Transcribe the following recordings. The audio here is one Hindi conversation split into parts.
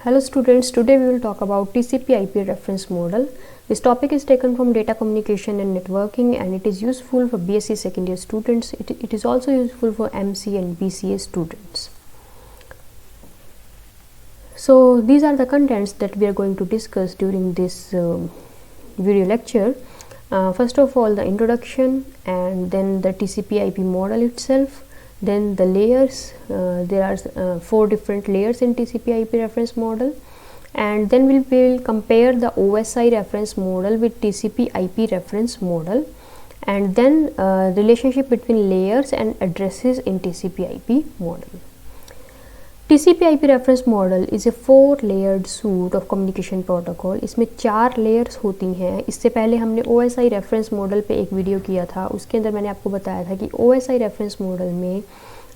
Hello students, today we will talk about TCP/IP reference model. This topic is taken from data communication and networking and it is useful for BSc second year students. It is also useful for MC and BCA students. So these are the contents that we are going to discuss during this video lecture. First of all, the introduction, and then the TCP/IP model itself. Then the layers, there are 4 different layers in TCP/IP reference model, and then we will compare the OSI reference model with TCP/IP reference model, and then relationship between layers and addresses in TCP/IP model. TCP/IP reference model is a 4-layered suite of communication protocol. इसमें 4 लेयर्स होती हैं. इससे पहले हमने OSI रेफरेंस मॉडल पे एक वीडियो किया था. उसके अंदर मैंने आपको बताया था कि OSI रेफरेंस मॉडल में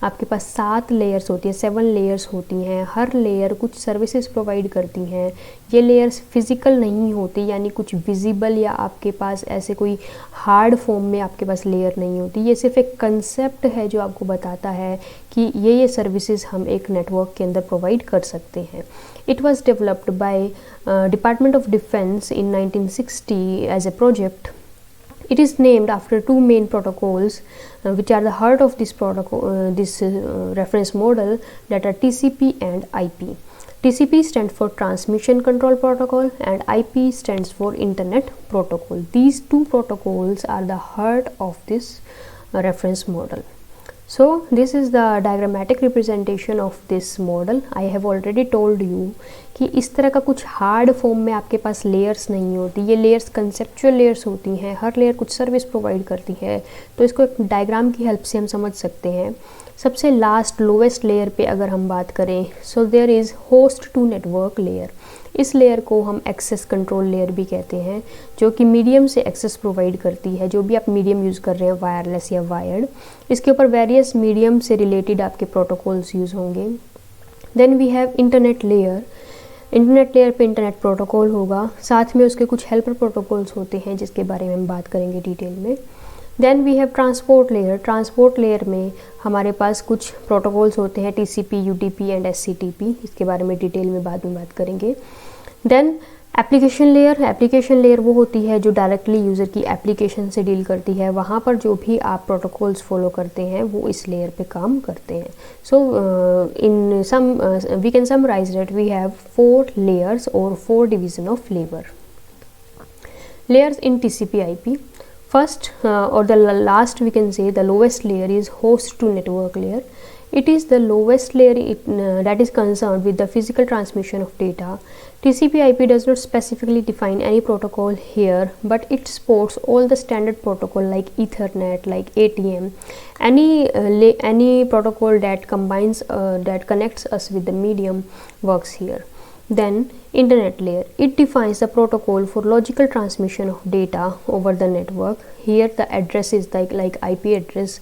आपके पास 7 लेयर्स होती हैं, 7 लेयर्स होती हैं. हर लेयर कुछ सर्विसेज प्रोवाइड करती हैं. ये लेयर्स फिजिकल नहीं होती, यानी कुछ विजिबल या आपके पास ऐसे कोई हार्ड फॉर्म में आपके पास लेयर नहीं होती. ये सिर्फ एक कंसेप्ट है जो आपको बताता है कि ये सर्विसेज हम एक नेटवर्क के अंदर प्रोवाइड कर सकते हैं. It was developed by department of defence in 1960 as a project. It is named after 2 main protocols which are the heart of this reference model, that are TCP and IP. TCP stands for Transmission Control Protocol and IP stands for Internet Protocol. These 2 protocols are the heart of this reference model. So this is the diagrammatic representation of this model. I have already told you कि इस तरह का कुछ हार्ड फॉर्म में आपके पास लेयर्स नहीं होती. ये लेयर्स कंसेप्चुअल लेयर्स होती हैं. हर लेयर कुछ सर्विस प्रोवाइड करती है. तो इसको एक डायग्राम की हेल्प से हम समझ सकते हैं. सबसे लास्ट लोवेस्ट लेयर पे अगर हम बात करें, so there is host to network layer. इस लेयर को हम एक्सेस कंट्रोल लेयर भी कहते हैं, जो कि मीडियम से एक्सेस प्रोवाइड करती है. जो भी आप मीडियम यूज़ कर रहे हैं, वायरलेस या वायर्ड, इसके ऊपर वेरियस मीडियम से रिलेटेड आपके प्रोटोकॉल्स यूज़ होंगे. Then we have internet layer. Internet layer पे इंटरनेट प्रोटोकॉल होगा, साथ में उसके कुछ हेल्पर प्रोटोकॉल्स होते हैं जिसके बारे में हम बात करेंगे डिटेल में. Then we have transport layer. Transport layer में हमारे पास कुछ प्रोटोकॉल्स होते हैं, TCP, UDP एंड SCTP. इसके बारे में डिटेल में बाद में बात करेंगे. Then application layer. Application layer वो होती है जो डायरेक्टली यूज़र की एप्लीकेशन से डील करती है. वहाँ पर जो भी आप प्रोटोकॉल्स फॉलो करते हैं वो इस लेयर पे काम करते हैं. So in sum we can summarise that we have 4 layers और 4 division of labour layers in TCP/IP. First or the last, we can say the lowest layer is host to network layer. It is the lowest layer that is concerned with the physical transmission of data. TCP/IP does not specifically define any protocol here, but it supports all the standard protocol like Ethernet, like ATM. Any protocol that combines that connects us with the medium works here. Then internet layer. It defines the protocol for logical transmission of data over the network. Here the addresses like IP address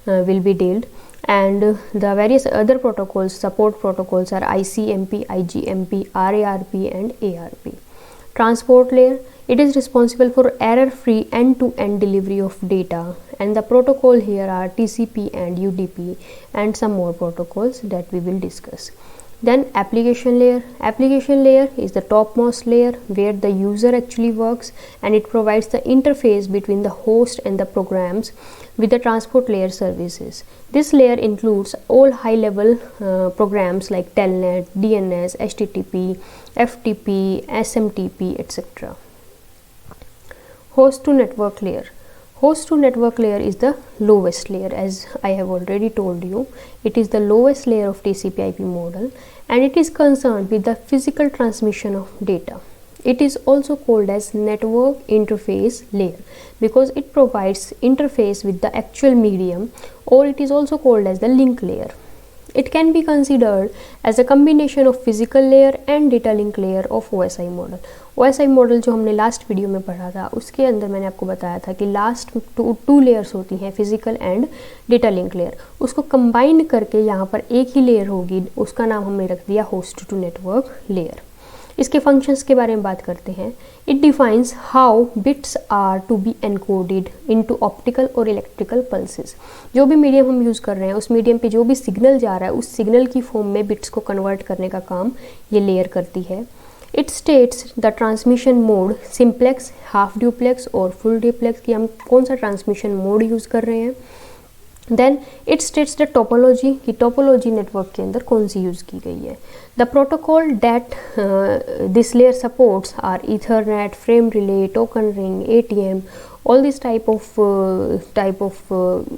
will be dealt, and the various other protocols, support protocols, are ICMP, IGMP, RARP and ARP. Transport layer. It is responsible for error-free end-to-end delivery of data, and the protocol here are TCP and UDP and some more protocols that we will discuss. Then application layer. Application layer is the topmost layer where the user actually works, and it provides the interface between the host and the programs with the transport layer services. This layer includes all high-level programs like Telnet, DNS, HTTP, FTP, SMTP, etc. Host to network layer. Host to network layer is the lowest layer, as I have already told you. It is the lowest layer of TCP/IP model, and it is concerned with the physical transmission of data. It is also called as network interface layer because it provides interface with the actual medium, or it is also called as the link layer. It can be considered as a combination of physical layer and data link layer of OSI model. OSI model जो हमने लास्ट वीडियो में पढ़ा था, उसके अंदर मैंने आपको बताया था कि लास्ट 2 लेयर्स होती हैं, physical and data link layer. उसको कंबाइन करके यहाँ पर एक ही लेयर होगी, उसका नाम हमने रख दिया होस्ट टू नेटवर्क लेयर. इसके फंक्शंस के बारे में बात करते हैं। It defines how bits are to be encoded into optical और इलेक्ट्रिकल पल्सेस। जो भी मीडियम हम यूज़ कर रहे हैं उस मीडियम पे जो भी सिग्नल जा रहा है उस सिग्नल की फॉर्म में बिट्स को कन्वर्ट करने का काम ये लेयर करती है। It states the transmission mode, simplex, half duplex और फुल ड्यूप्लेक्स की हम कौन सा ट्रांसमिशन मोड यूज़ कर रहे हैं। Then it states the topology कि टोपोलॉजी नेटवर्क के अंदर कौन सी यूज़ की गई है। The protocol that this layer supports are Ethernet, frame relay, token ring, ATM, all these type of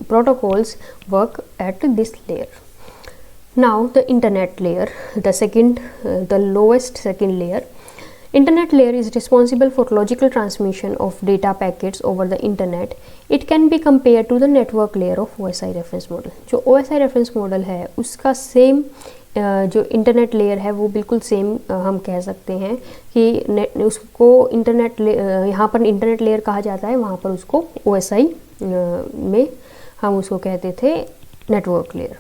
protocols work at this layer. Now the internet layer, the lowest second layer. Internet layer is responsible for logical transmission of data packets over the internet. It can be compared to the network layer of OSI reference model. जो OSI reference model है उसका सेम जो इंटरनेट लेयर है वो बिल्कुल सेम हम कह सकते हैं कि उसको इंटरनेट यहाँ पर इंटरनेट लेयर कहा जाता है, वहाँ पर उसको OSI में हम उसको कहते थे network layer.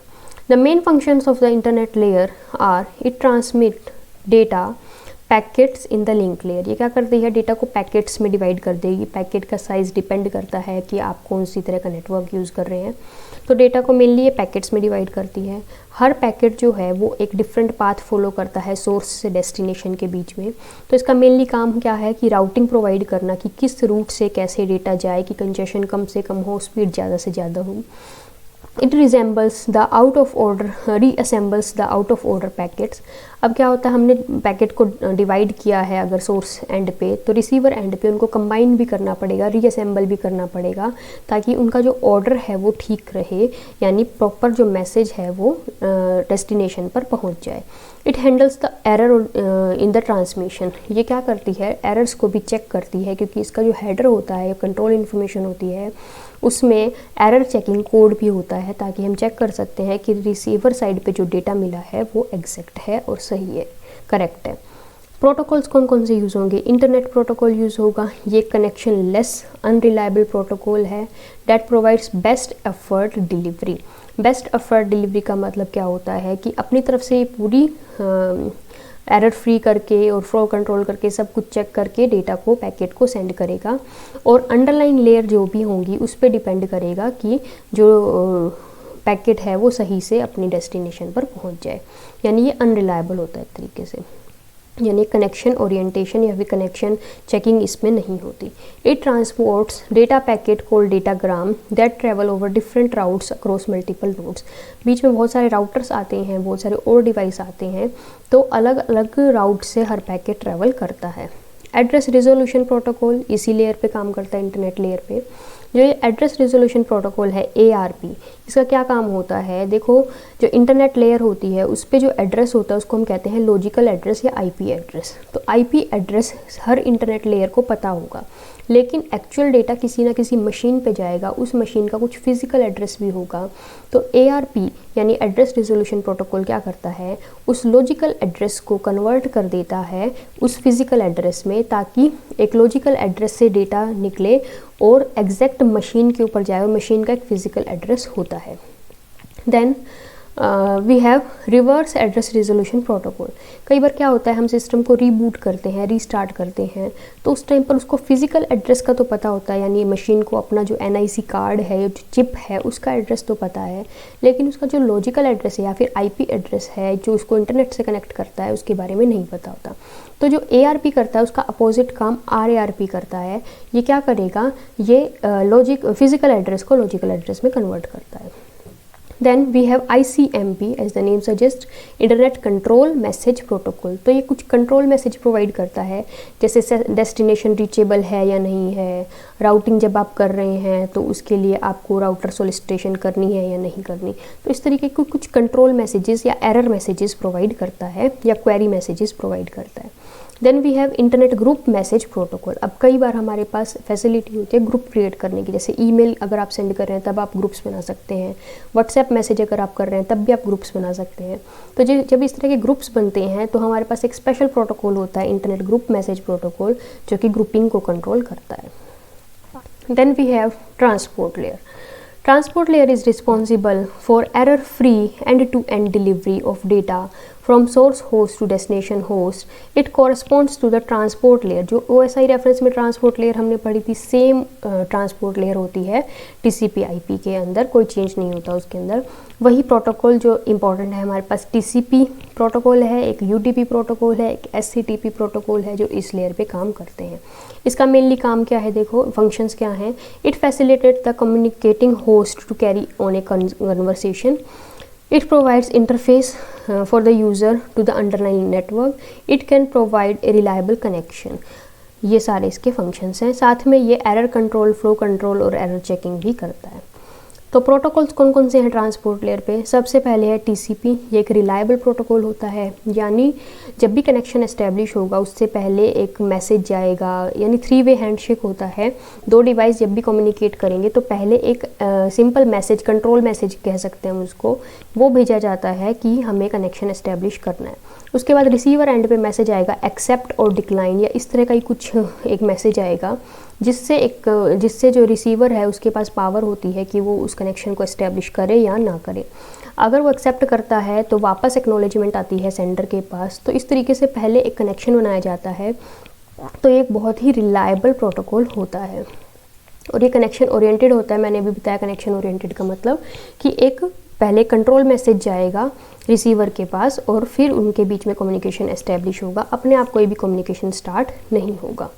The main functions of the internet layer are it transmit data packets in the link layer. ये क्या करती है, डेटा को पैकेट्स में डिवाइड कर देगी। पैकेट का साइज़ डिपेंड करता है कि आप कौन सी तरह का नेटवर्क यूज़ कर रहे हैं। तो डेटा को मेनली ये पैकेट्स में डिवाइड करती है। हर पैकेट जो है वो एक डिफरेंट पाथ फॉलो करता है सोर्स से डेस्टिनेशन के बीच में। तो इसका मेनली काम क्या है कि राउटिंग प्रोवाइड करना कि किस रूट से कैसे डेटा जाए कि कंजेशन कम से कम हो, स्पीड ज़्यादा से ज़्यादा हो। It resembles the out of order, reassembles the out of order packets. अब क्या होता है, हमने पैकेट को डिवाइड किया है अगर सोर्स एंड पे, तो रिसीवर एंड पे उनको कंबाइन भी करना पड़ेगा, रीअसेंबल भी करना पड़ेगा ताकि उनका जो ऑर्डर है वो ठीक रहे, यानी प्रॉपर जो मैसेज है वो डेस्टिनेशन पर पहुंच जाए। It handles the error in the transmission. ये क्या करती है, एरर्स को भी चेक करती है क्योंकि इसका जो हेडर होता है, कंट्रोल इन्फॉर्मेशन होती है, उसमें एरर चेकिंग कोड भी होता है ताकि हम चेक कर सकते हैं कि रिसीवर साइड पे जो डेटा मिला है वो एग्जैक्ट है और सही है, करेक्ट है। प्रोटोकॉल्स कौन कौन से यूज़ होंगे, इंटरनेट प्रोटोकॉल यूज़ होगा। ये कनेक्शन लेस अनरिलायबल प्रोटोकॉल है that provides best effort delivery. Best effort delivery का मतलब क्या होता है कि अपनी तरफ से पूरी एरर फ्री करके और फ्लो कंट्रोल करके सब कुछ चेक करके डेटा को, पैकेट को सेंड करेगा, और अंडरलाइन लेयर जो भी होंगी उस पर डिपेंड करेगा कि जो पैकेट है वो सही से अपनी डेस्टिनेशन पर पहुंच जाए। यानी ये अनरिलायबल होता है एक तरीके से, यानी कनेक्शन ओरिएंटेशन या फिर कनेक्शन चेकिंग इसमें नहीं होती। It transports data packet called datagram that travel over different routes across multiple routes. बीच में बहुत सारे राउटर्स आते हैं, बहुत सारे और डिवाइस आते हैं, तो अलग अलग राउट से हर पैकेट ट्रेवल करता है। एड्रेस रिजोल्यूशन प्रोटोकॉल इसी लेयर पे काम करता है, इंटरनेट लेयर पे। जो ये एड्रेस रिजोल्यूशन प्रोटोकॉल है ARP, इसका क्या काम होता है, देखो जो इंटरनेट लेयर होती है उस पे जो एड्रेस होता है उसको हम कहते हैं लॉजिकल एड्रेस या IP एड्रेस। तो IP एड्रेस हर इंटरनेट लेयर को पता होगा, लेकिन एक्चुअल डेटा किसी ना किसी मशीन पे जाएगा, उस मशीन का कुछ फिजिकल एड्रेस भी होगा। तो ARP यानी एड्रेस रिजोल्यूशन प्रोटोकॉल क्या करता है, उस लॉजिकल एड्रेस को कन्वर्ट कर देता है उस फिजिकल एड्रेस में, ताकि एक लॉजिकल एड्रेस से डेटा निकले और एग्जैक्ट मशीन के ऊपर जाए, और मशीन का एक फिजिकल एड्रेस होता है। Then we have reverse address resolution protocol. कई बार क्या होता है, हम सिस्टम को रीबूट करते हैं, रीस्टार्ट करते हैं, तो उस टाइम पर उसको फिजिकल एड्रेस का तो पता होता है, यानी मशीन को अपना जो NIC कार्ड है, जो चिप है, उसका एड्रेस तो पता है, लेकिन उसका जो लॉजिकल एड्रेस है या फिर IP एड्रेस है जो उसको इंटरनेट से कनेक्ट करता है, उसके बारे में नहीं पता होता। तो जो ARP करता है उसका अपोजिट काम RARP करता है। ये क्या करेगा, ये फिजिकल एड्रेस को लॉजिकल एड्रेस में कन्वर्ट करता है। Then we have ICMP as the name suggests, internet control message protocol. तो ये कुछ कंट्रोल मैसेज प्रोवाइड करता है, जैसे डेस्टिनेशन रीचेबल है या नहीं है, राउटिंग जब आप कर रहे हैं तो उसके लिए आपको राउटर सोलिसिटेशन करनी है या नहीं करनी। तो इस तरीके के कुछ कंट्रोल मैसेजेस या एरर मैसेजेस प्रोवाइड करता है या क्वेरी मैसेजेस प्रोवाइड करता है। Then we have internet group message protocol. अब कई बार हमारे पास फैसिलिटी होती है ग्रुप क्रिएट करने की, जैसे ईमेल अगर आप सेंड कर रहे हैं तब आप ग्रुप्स बना सकते हैं, व्हाट्सएप मैसेज अगर आप कर रहे हैं तब भी आप ग्रुप्स बना सकते हैं। तो जब इस तरह के ग्रुप्स बनते हैं तो हमारे पास एक स्पेशल प्रोटोकॉल होता है, इंटरनेट ग्रुप मैसेज प्रोटोकॉल, जो कि ग्रुपिंग को कंट्रोल करता है। Then we have transport layer. Transport layer is responsible for error-free end-to-end delivery of data from source host to destination host, it corresponds to the transport layer. जो OSI रेफरेंस में ट्रांसपोर्ट लेयर हमने पढ़ी थी, सेम ट्रांसपोर्ट लेयर होती है TCP/IP के अंदर, कोई चेंज नहीं होता उसके अंदर। वही प्रोटोकॉल जो इम्पॉर्टेंट है हमारे पास, TCP प्रोटोकॉल है, एक UDP प्रोटोकॉल है, एक SCTP प्रोटोकॉल है, जो इस लेयर पे काम करते हैं। इसका मेनली काम क्या है, देखो फंक्शंस क्या हैं। It facilitate the communicating host to carry on a conversation, it provides interface for the user to the underlying network, it can provide a reliable connection। ये सारे इसके फंक्शंस हैं। साथ में ये एरर कंट्रोल, फ्लो कंट्रोल और एरर चेकिंग भी करता है। तो प्रोटोकॉल्स कौन कौन से हैं ट्रांसपोर्ट लेयर पे? सबसे पहले है TCP। ये एक रिलायबल प्रोटोकॉल होता है, यानी जब भी कनेक्शन एस्टेब्लिश होगा उससे पहले एक मैसेज जाएगा, यानी 3 वे हैंडशेक होता है। 2 डिवाइस जब भी कम्युनिकेट करेंगे तो पहले एक सिंपल मैसेज, कंट्रोल मैसेज कह सकते हैं हम उसको, वो भेजा जाता है कि हमें कनेक्शन एस्टेब्लिश करना है। उसके बाद रिसीवर एंड पे मैसेज आएगा एक्सेप्ट और डिक्लाइन, या इस तरह का ही कुछ एक मैसेज आएगा, जिससे जो रिसीवर है उसके पास पावर होती है कि वो उस कनेक्शन को एस्टेब्लिश करे या ना करे। अगर वो एक्सेप्ट करता है तो वापस एक्नॉलेजमेंट आती है सेंडर के पास। तो इस तरीके से पहले एक कनेक्शन बनाया जाता है। तो एक बहुत ही रिलायबल प्रोटोकॉल होता है और ये कनेक्शन ओरिएंटेड होता है। मैंने अभी बताया कनेक्शन ओरिएंटेड का मतलब कि एक पहले कंट्रोल मैसेज जाएगा रिसीवर के पास और फिर उनके बीच में कम्युनिकेशन एस्टेब्लिश होगा, अपने आप कोई भी कम्युनिकेशन स्टार्ट नहीं होगा।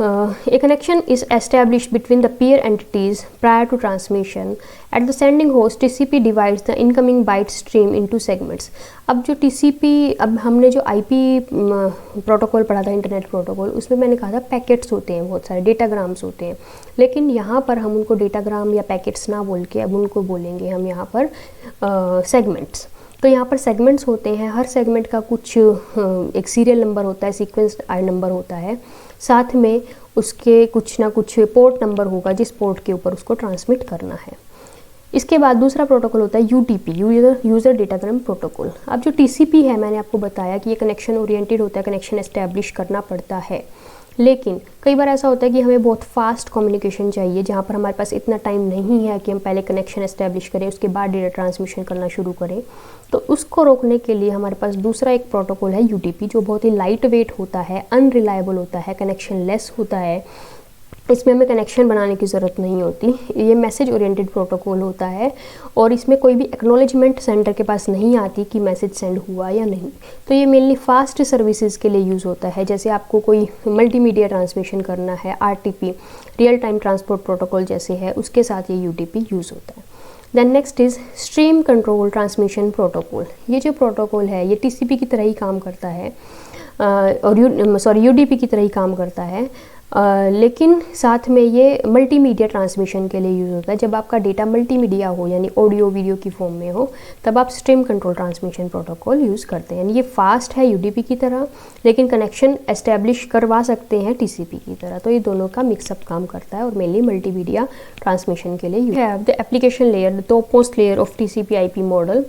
A connection is established between the peer entities prior to transmission. At the sending host, TCP divides the incoming byte stream into segments. अब जो TCP, अब हमने जो IP प्रोटोकॉल पढ़ा था, इंटरनेट प्रोटोकॉल, उसमें मैंने कहा था पैकेट्स होते हैं, बहुत सारे डेटाग्राम्स होते हैं, लेकिन यहाँ पर हम उनको डेटाग्राम या पैकेट्स ना बोल के अब उनको बोलेंगे हम यहाँ पर सेगमेंट्स। तो यहाँ पर सेगमेंट्स होते हैं, हर सेगमेंट का कुछ एक सीरियल नंबर होता है, सीक्वेंस आई नंबर होता है, साथ में उसके कुछ ना कुछ पोर्ट नंबर होगा जिस पोर्ट के ऊपर उसको ट्रांसमिट करना है। इसके बाद दूसरा प्रोटोकॉल होता है UDP, यूज़र डेटाग्राम प्रोटोकॉल। अब जो TCP है, मैंने आपको बताया कि ये कनेक्शन ओरिएंटेड होता है, कनेक्शन एस्टेब्लिश करना पड़ता है, लेकिन कई बार ऐसा होता है कि हमें बहुत फास्ट कम्युनिकेशन चाहिए, जहाँ पर हमारे पास इतना टाइम नहीं है कि हम पहले कनेक्शन एस्टेब्लिश करें उसके बाद डेटा ट्रांसमिशन करना शुरू करें। तो उसको रोकने के लिए हमारे पास दूसरा एक प्रोटोकॉल है UDP, जो बहुत ही लाइट वेट होता है, अनरिलायबल होता है, कनेक्शन लेस होता है। इसमें हमें कनेक्शन बनाने की ज़रूरत नहीं होती। ये मैसेज ओरिएंटेड प्रोटोकॉल होता है और इसमें कोई भी एक्नॉलेजमेंट सेंडर के पास नहीं आती कि मैसेज सेंड हुआ या नहीं। तो ये मेनली फास्ट सर्विसेज के लिए यूज़ होता है, जैसे आपको कोई मल्टीमीडिया ट्रांसमिशन करना है, RTP real time transport protocol जैसे है, उसके साथ ये UDP यूज़ होता है। Then next is stream control transmission protocol. ये जो प्रोटोकॉल है ये TCP की तरह ही काम करता है और UDP की तरह ही काम करता है, लेकिन साथ में ये मल्टीमीडिया ट्रांसमिशन के लिए यूज़ होता है। जब आपका डेटा मल्टीमीडिया हो, यानी ऑडियो वीडियो की फॉर्म में हो, तब आप stream control transmission protocol use करते हैं। यानी ये फास्ट है UDP की तरह, लेकिन कनेक्शन एस्टेब्लिश करवा सकते हैं TCP की तरह। तो ये दोनों का मिक्सअप काम करता है और मेनली मल्टीमीडिया ट्रांसमिशन के लिए यूज है। The application layer, the topmost layer of TCP/IP model.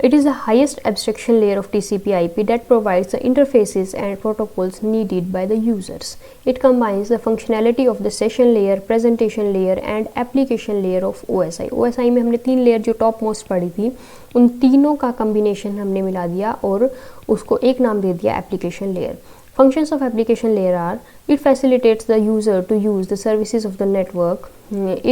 It is the highest abstraction layer of TCP/IP that provides the interfaces and protocols needed by the users. It combines the functionality of the session layer, presentation layer and application layer of OSI. OSI में हमने 3 लेयर जो टॉप मोस्ट पढ़ी थी, उन तीनों का कम्बिनेशन हमने मिला दिया और उसको एक नाम दे दिया application layer. Functions of application layer are: it facilitates the user to use the services of the network.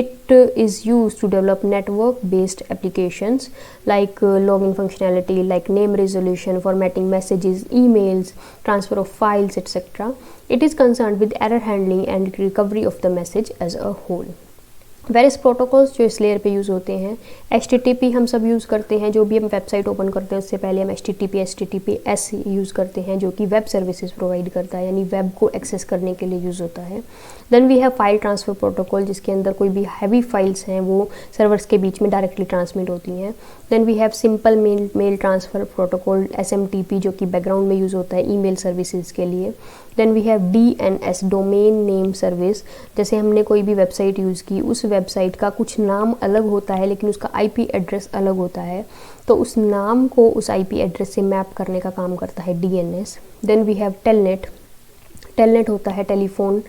It is used to develop network-based applications like login functionality, like name resolution, formatting messages, emails, transfer of files, etc. It is concerned with error handling and recovery of the message as a whole. Various protocols जो इस लेयर पे यूज़ होते हैं, HTTP हम सब यूज़ करते हैं, जो भी हम वेबसाइट ओपन करते हैं उससे पहले हम HTTPS यूज़ करते हैं, जो कि वेब सर्विसेज प्रोवाइड करता है, यानी वेब को एक्सेस करने के लिए यूज़ होता है। Then we have file transfer protocol, जिसके अंदर कोई भी हैवी फाइल्स हैं वो सर्वर्स के बीच में डायरेक्टली ट्रांसमिट होती हैं। Then we have simple mail transfer protocol SMTP, जो कि बैकग्राउंड में यूज़ होता है ईमेल सर्विसेज के लिए। Then we have DNS, domain name service, जैसे हमने कोई भी वेबसाइट यूज़ की, उस वेबसाइट का कुछ नाम अलग होता है लेकिन उसका IP एड्रेस अलग होता है, तो उस नाम को उस IP एड्रेस से मैप करने का काम करता है DNS। Then we have telnet. Telnet होता है टेलीफोन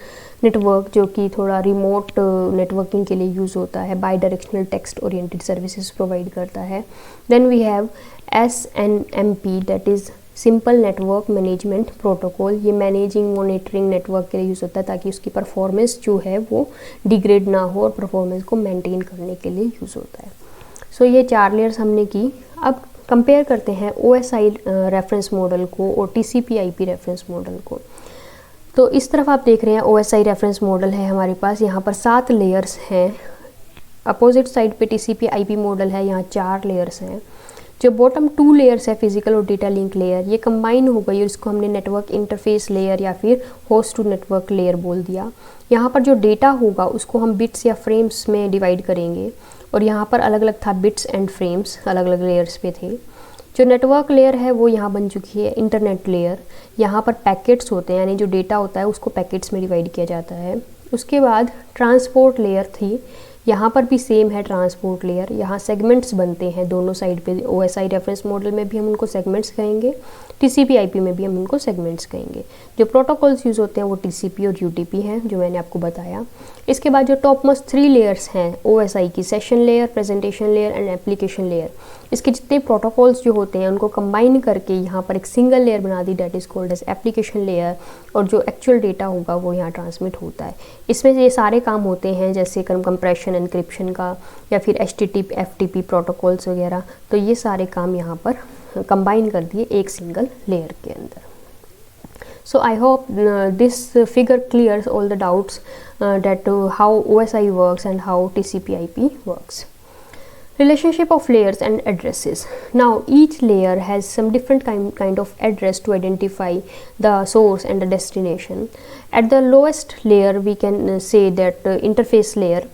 नेटवर्क जो कि थोड़ा रिमोट नेटवर्किंग के लिए यूज़ होता है, bidirectional text oriented services provide करता है। Then we have SNMP that is simple network management protocol. ये मैनेजिंग मॉनिटरिंग नेटवर्क के लिए यूज़ होता है ताकि उसकी परफॉर्मेंस जो है वो डिग्रेड ना हो और परफॉर्मेंस को मेंटेन करने के लिए यूज़ होता है। सो ये 4 लेयर्स हमने की। अब कंपेयर करते हैं OSI रेफरेंस मॉडल को और TCP/IP रेफरेंस मॉडल को। तो इस तरफ आप देख रहे हैं OSI रेफरेंस मॉडल है हमारे पास, यहाँ पर 7 लेयर्स हैं। अपोजिट साइड पे TCP/IP मॉडल है, यहाँ 4 लेयर्स हैं। जो बॉटम 2 लेयर्स है फिजिकल और डेटा लिंक लेयर, ये कंबाइन हो गई और इसको हमने नेटवर्क इंटरफेस लेयर या फिर होस्ट टू नेटवर्क लेयर बोल दिया। यहाँ पर जो डेटा होगा उसको हम बिट्स या फ्रेम्स में डिवाइड करेंगे और यहाँ पर अलग अलग था बिट्स एंड फ्रेम्स, अलग अलग लेयर्स पे थे। जो नेटवर्क लेयर है वो यहाँ बन चुकी है इंटरनेट लेयर। यहाँ पर पैकेट्स होते हैं, यानी जो डेटा होता है उसको पैकेट्स में डिवाइड किया जाता है। उसके बाद ट्रांसपोर्ट लेयर थी, यहाँ पर भी सेम है ट्रांसपोर्ट लेयर। यहाँ सेगमेंट्स बनते हैं दोनों साइड पे। OSI रेफरेंस मॉडल में भी हम उनको सेगमेंट्स कहेंगे, TCP/IP में भी हम उनको सेगमेंट्स कहेंगे। जो प्रोटोकॉल्स यूज़ होते हैं वो TCP और UDP हैं, जो मैंने आपको बताया। इसके बाद जो टॉप मोस्ट 3 लेयर्स हैं OSI की, session layer, presentation layer and application layer, इसके जितने प्रोटोकॉल्स जो होते हैं उनको कंबाइन करके यहाँ पर एक सिंगल लेयर बना दी, that is called as application layer. और जो एक्चुअल डेटा होगा वो यहाँ ट्रांसमिट होता है। इसमें ये सारे काम होते हैं जैसे कंप्रेशन एनक्रिप्शन का या फिर HTTP FTP प्रोटोकॉल्स वगैरह। तो ये सारे काम यहाँ पर कंबाइन कर दिए एक सिंगल लेयर के अंदर। So I hope this figure clears all the doubts that how OSI works and how TCP/IP works. Relationship of layers and addresses. Now each layer has some different kind of address to identify the source and the destination. At the lowest layer we can say that interface layer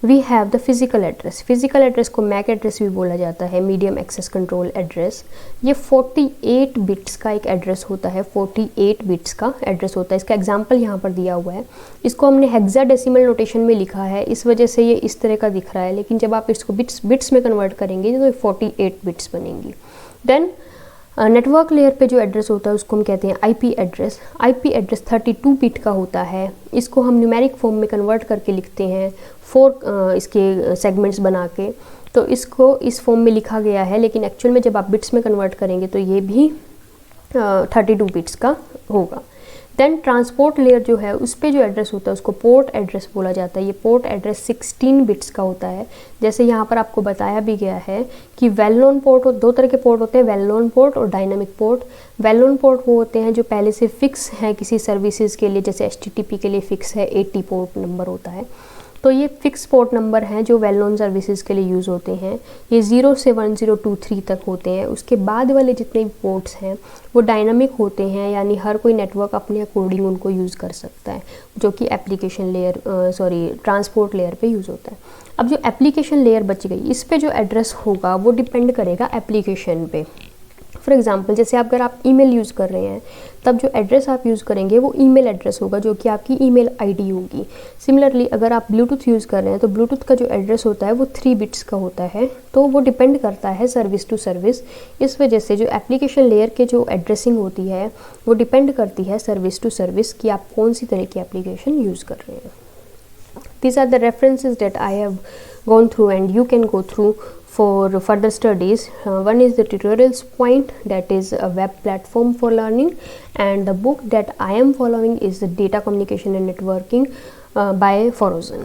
we have the physical address. Physical address को MAC address भी बोला जाता है, मीडियम एक्सेस कंट्रोल एड्रेस। ये 48 बिट्स का एक एड्रेस होता है, 48 बिट्स का एड्रेस होता है। इसका एग्जांपल यहाँ पर दिया हुआ है। इसको हमने हेक्साडेसिमल नोटेशन में लिखा है, इस वजह से ये इस तरह का दिख रहा है, लेकिन जब आप इसको बिट्स में कन्वर्ट करेंगे तो 48 बिट्स बनेंगी। देन नेटवर्क लेयर पे जो एड्रेस होता है उसको हम कहते हैं IP address. IP address 32 bit का होता है। इसको हम न्यूमेरिक फॉर्म में कन्वर्ट करके लिखते हैं 4 इसके सेगमेंट्स बना के। तो इसको इस फॉर्म में लिखा गया है, लेकिन एक्चुअल में जब आप बिट्स में कन्वर्ट करेंगे तो ये भी 32 बिट्स का होगा। देन ट्रांसपोर्ट लेयर जो है उस पे जो एड्रेस होता है उसको पोर्ट एड्रेस बोला जाता है। ये पोर्ट एड्रेस 16 बिट्स का होता है। जैसे यहाँ पर आपको बताया भी गया है कि वेल नोन पोर्ट, 2 तरह के पोर्ट होते हैं, वेल नोन पोर्ट और dynamic port. Well known port वो होते हैं जो पहले से फिक्स है किसी सर्विसेज के लिए, जैसे HTTP के लिए फिक्स है 80 पोर्ट नंबर होता है। तो ये फिक्स पोर्ट नंबर हैं जो वेल नोन सर्विसेज के लिए यूज़ होते हैं। ये 0 से 1023 तक होते हैं। उसके बाद वाले जितने भी पोर्ट्स हैं वो डायनामिक होते हैं, यानी हर कोई नेटवर्क अपने अकॉर्डिंग उनको यूज़ कर सकता है, जो कि एप्लीकेशन लेयर ट्रांसपोर्ट लेयर पे यूज़ होता है। अब जो एप्लीकेशन लेयर बच गई, इस पे जो एड्रेस होगा वो डिपेंड करेगा एप्लीकेशन पे। फॉर एग्जांपल जैसे अगर आप ईमेल यूज़ कर रहे हैं तब जो एड्रेस आप यूज़ करेंगे वो ईमेल एड्रेस होगा, जो कि आपकी ईमेल आईडी होगी। सिमिलरली अगर आप ब्लूटूथ यूज़ कर रहे हैं तो ब्लूटूथ का जो एड्रेस होता है वो 3 बिट्स का होता है। तो वो डिपेंड करता है सर्विस टू सर्विस। इस वजह से जो एप्लीकेशन लेयर के जो एड्रेसिंग होती है वो डिपेंड करती है सर्विस टू सर्विस कि आप कौन सी तरह की एप्लीकेशन यूज़ कर रहे हैं। These are the references that I have gone through and you can go through for further studies. One is the tutorials point, that is a web platform for learning, and the book that I am following is the Data Communication and Networking by Forozan.